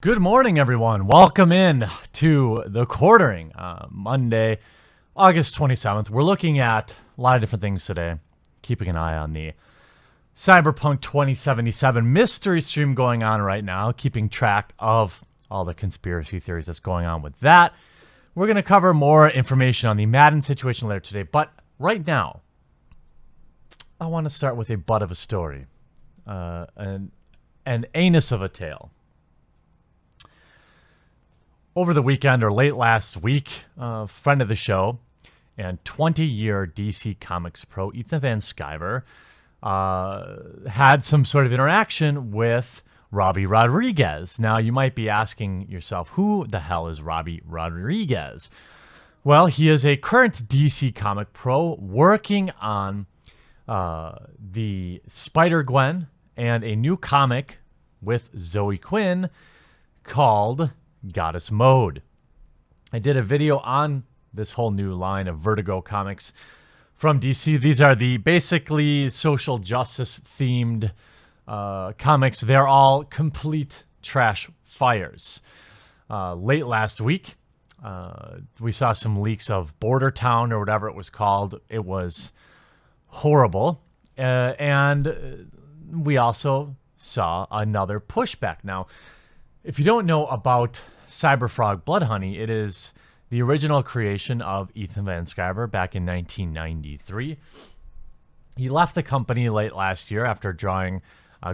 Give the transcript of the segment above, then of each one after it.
Good morning, everyone. Welcome in to the quartering, Monday, August 27th. We're looking at a lot of different things today, keeping an eye on the Cyberpunk 2077 mystery stream going on right now, keeping track of all the conspiracy theories that's going on with that. We're going to cover more information on the Madden situation later today, but right now, I want to start with a butt of a story, an anus of a tale. Over the weekend or late last week, a friend of the show and 20-year DC Comics pro Ethan Van Sciver had some sort of interaction with Robbi Rodriguiz. Now, you might be asking yourself, who the hell is Robbi Rodriguiz? Well, he is a current DC Comic pro working on the Spider-Gwen and a new comic with Zoey Quinn called Goddess Mode. I did a video on this whole new line of Vertigo comics from DC. These are the basically social justice themed comics. They're all complete trash fires. Late last week, we saw some leaks of Border Town or whatever it was called. It was horrible. And we also saw another pushback. Now, if you don't know about Cyberfrog Bloodhoney, it is the original creation of Ethan Van Sciver back in 1993. He left the company late last year after drawing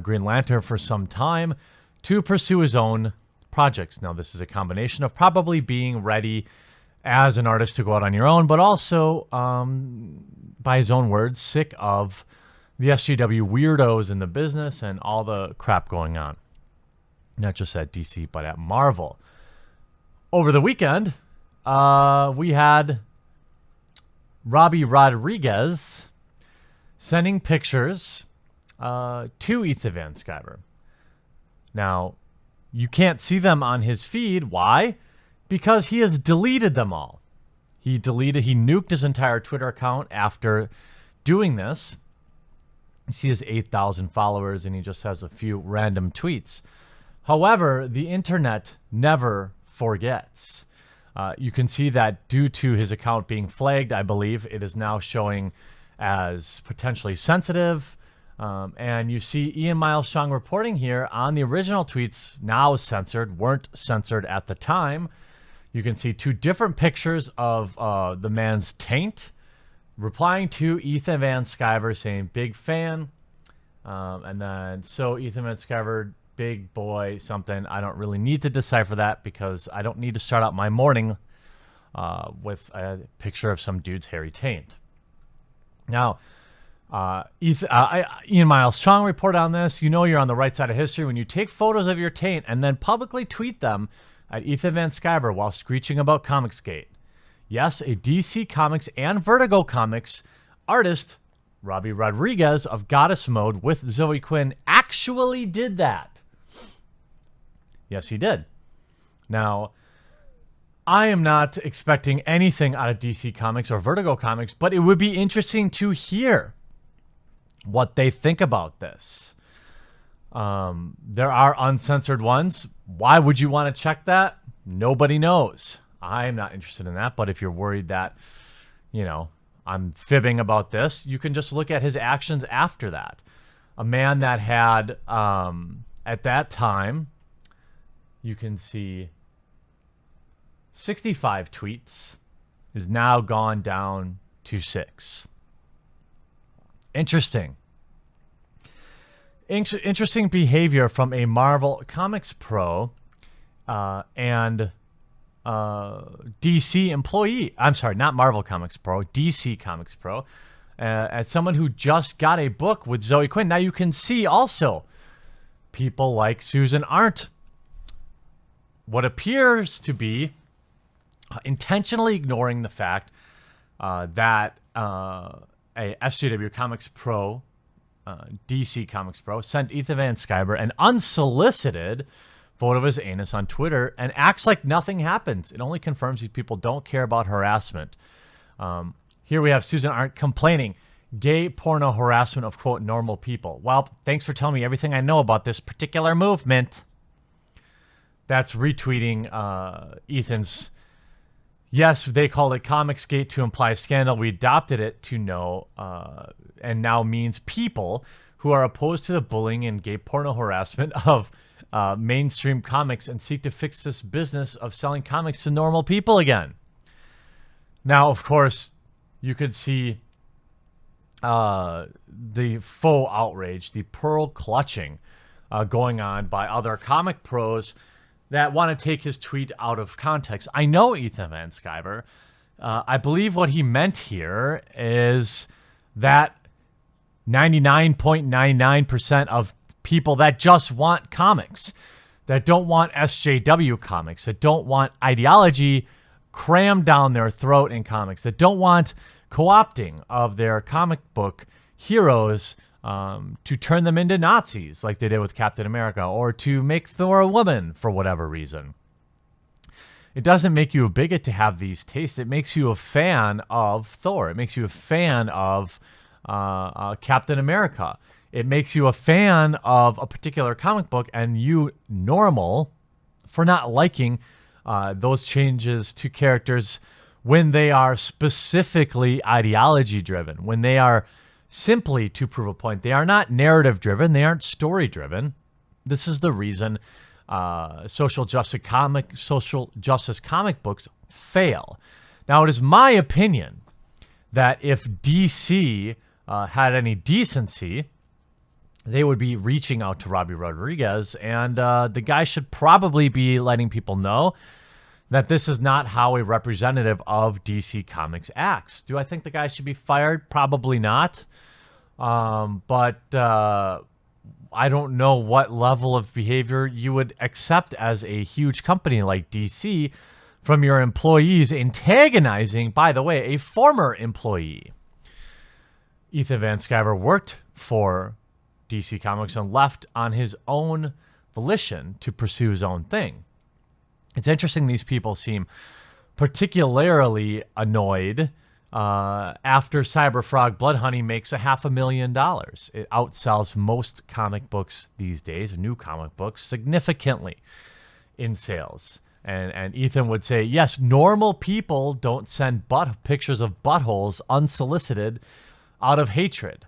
Green Lantern for some time to pursue his own projects. Now, this is a combination of probably being ready as an artist to go out on your own, but also, by his own words, sick of the SJW weirdos in the business and all the crap going on. Not just at DC, but at Marvel. Over the weekend, we had Robbi Rodriguiz sending pictures to Ethan Van Sciver. Now, you can't see them on his feed. Why? Because he has deleted them all. He nuked his entire Twitter account after doing this. You see his 8,000 followers, and he just has a few random tweets. However, the internet never forgets. You can see that due to his account being flagged, I believe, it is now showing as potentially sensitive. And you see Ian Miles Chong reporting here on the original tweets, now censored, weren't censored at the time. You can see two different pictures of the man's taint, replying to Ethan Van Sciver saying, big fan. And then, so Ethan Van Sciver, big boy something. I don't really need to decipher that because I don't need to start out my morning with a picture of some dude's hairy taint. Now, Ian Miles Chong reported on this. You know you're on the right side of history when you take photos of your taint and then publicly tweet them at Ethan Van Sciver while screeching about Comicsgate. Yes, a DC Comics and Vertigo Comics artist, Robbi Rodriguiz of Goddess Mode with Zoey Quinn, actually did that. Yes, he did. Now, I am not expecting anything out of DC Comics or Vertigo Comics, but it would be interesting to hear what they think about this. There are uncensored ones. Why would you want to check that? Nobody knows. I'm not interested in that, but if you're worried that, I'm fibbing about this, you can just look at his actions after that. A man that had, at that time, you can see 65 tweets is now gone down to 6. Interesting. Interesting behavior from a Marvel Comics pro and DC employee. I'm sorry, not Marvel Comics pro, DC Comics pro. As someone who just got a book with Zoey Quinn. Now you can see also people like Susan Arndt, what appears to be intentionally ignoring the fact that a SJW Comics Pro, DC Comics Pro, sent Ethan Van Sciver an unsolicited photo of his anus on Twitter and acts like nothing happens. It only confirms these people don't care about harassment. Here we have Susan Arndt complaining, gay porno harassment of, quote, normal people. Well, thanks for telling me everything I know about this particular movement. that's retweeting Ethan's. Yes, they called it Comicsgate to imply scandal. We adopted it to know, and now means people who are opposed to the bullying and gay porno harassment of mainstream comics and seek to fix this business of selling comics to normal people again. Now, of course, you could see the faux outrage, the pearl clutching going on by other comic pros that want to take his tweet out of context. I know Ethan Van Sciver. I believe what he meant here is that 99.99% of people that just want comics, that don't want SJW comics, that don't want ideology crammed down their throat in comics, that don't want co-opting of their comic book heroes to turn them into Nazis like they did with Captain America, or to make Thor a woman for whatever reason. It doesn't make you a bigot to have these tastes. It makes you a fan of Thor. It makes you a fan of Captain America. It makes you a fan of a particular comic book, and you normal for not liking those changes to characters when they are specifically ideology driven, when they are simply to prove a point. They are not narrative driven. They aren't story driven. This is the reason social justice comic books fail. Now, it is my opinion that if DC had any decency, they would be reaching out to Robbi Rodriguiz, and the guy should probably be letting people know that this is not how a representative of DC Comics acts. Do I think the guy should be fired? Probably not. But I don't know what level of behavior you would accept as a huge company like DC from your employees antagonizing, by the way, a former employee. Ethan Van Sciver worked for DC Comics and left on his own volition to pursue his own thing. It's interesting these people seem particularly annoyed after Cyberfrog Blood Honey makes $500,000. It outsells most comic books these days, new comic books, significantly in sales. And Ethan would say, yes, normal people don't send pictures of buttholes unsolicited out of hatred.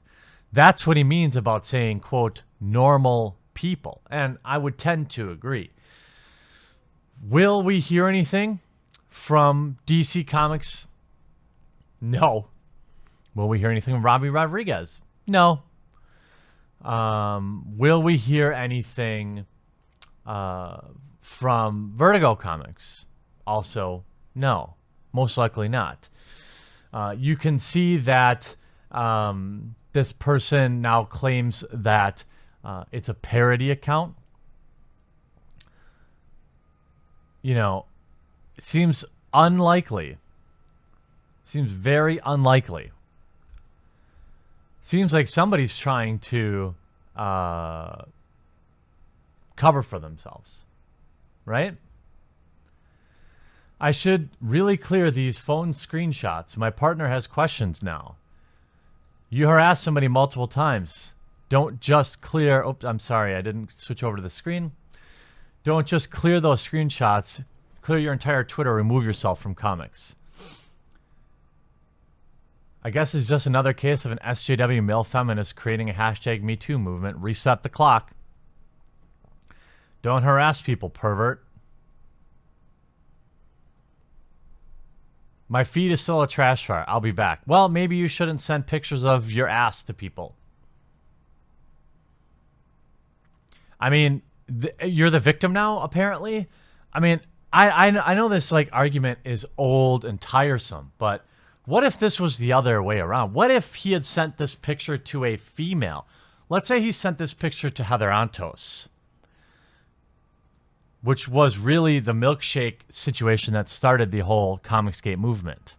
That's what he means about saying, quote, normal people. And I would tend to agree. Will we hear anything from DC Comics? No. Will we hear anything from Robbi Rodriguiz? No. Will we hear anything from Vertigo Comics? Also, no. Most likely not. You can see that this person now claims that it's a parody account. You know, it seems unlikely. Seems very unlikely. Seems like somebody's trying to cover for themselves, right? I should really clear these phone screenshots. My partner has questions now. You harassed somebody multiple times. Don't just clear... Oops, I'm sorry. I didn't switch over to the screen. Don't just clear those screenshots. Clear your entire Twitter. Remove yourself from comics. I guess it's just another case of an SJW male feminist creating a hashtag #MeToo movement. Reset the clock. Don't harass people, pervert. My feed is still a trash fire. I'll be back. Well, maybe you shouldn't send pictures of your ass to people. I mean, you're the victim now, apparently. I mean, I know this like argument is old and tiresome, but what if this was the other way around? What if he had sent this picture to a female? Let's say he sent this picture to Heather Antos, which was really the milkshake situation that started the whole Comicsgate movement.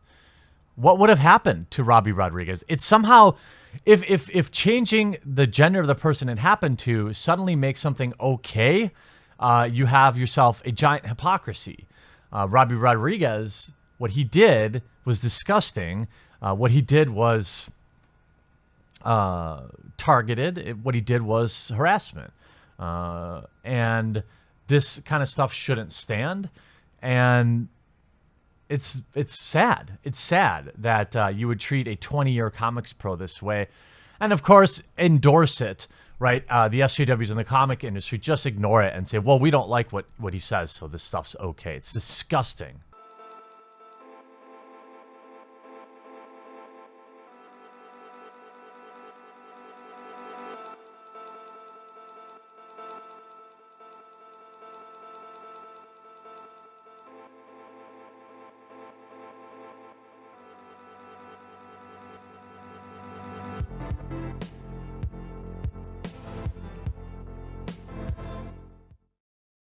What would have happened to Robbi Rodriguiz? It's somehow, if changing the gender of the person it happened to suddenly makes something okay, you have yourself a giant hypocrisy. Robbi Rodriguiz, what he did was disgusting. What he did was targeted. What he did was harassment. And this kind of stuff shouldn't stand. And it's sad. It's sad that you would treat a 20-year comics pro this way, and of course endorse it. Right, the SJWs in the comic industry just ignore it and say, "Well, we don't like what he says, so this stuff's okay." It's disgusting.